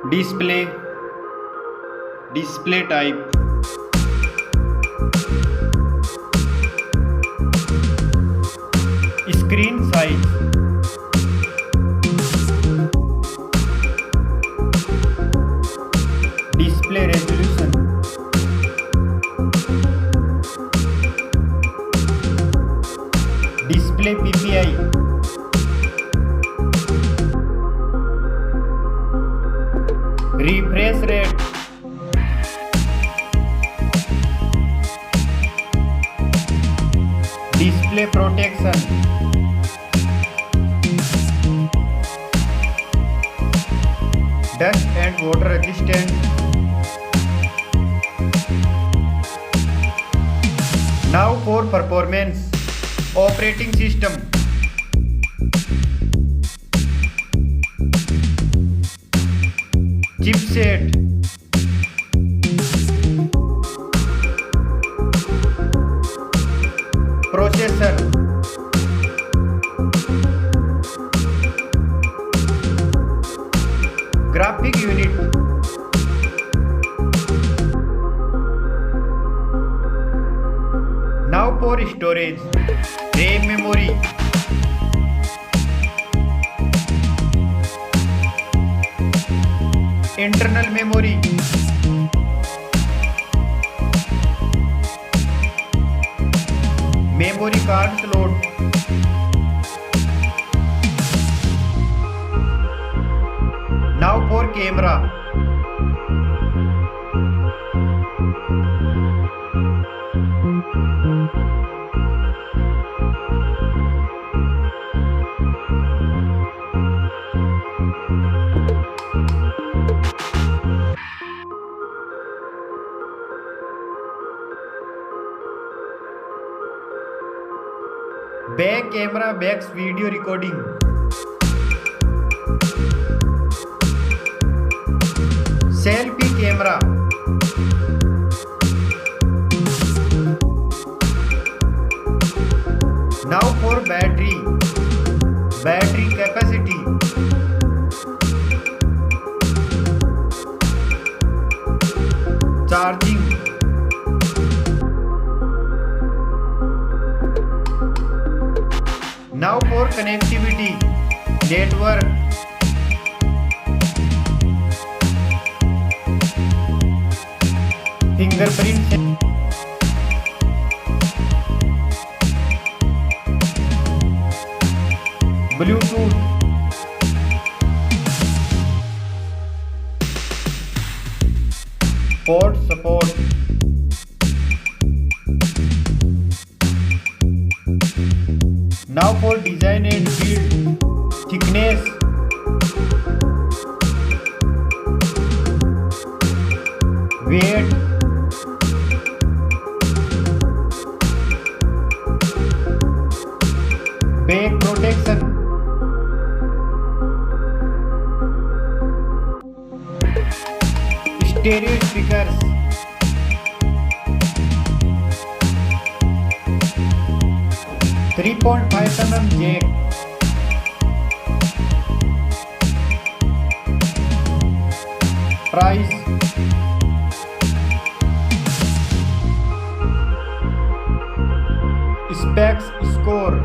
display, display type, screen size, display resolution, display PPI, refresh rate, display protection, dust and water resistant. Now for performance. Operating system, chipset, processor, graphic unit, now for storage, RAM memory, internal memory, memory card slot, now for camera, back camera backs video recording, selfie camera, now for battery, battery capacity, charging, now for connectivity, network, fingerprint, Bluetooth, port support, now for design and build, thickness, weight, back protection, stereo speakers, 3.5mm jack, price, specs, score,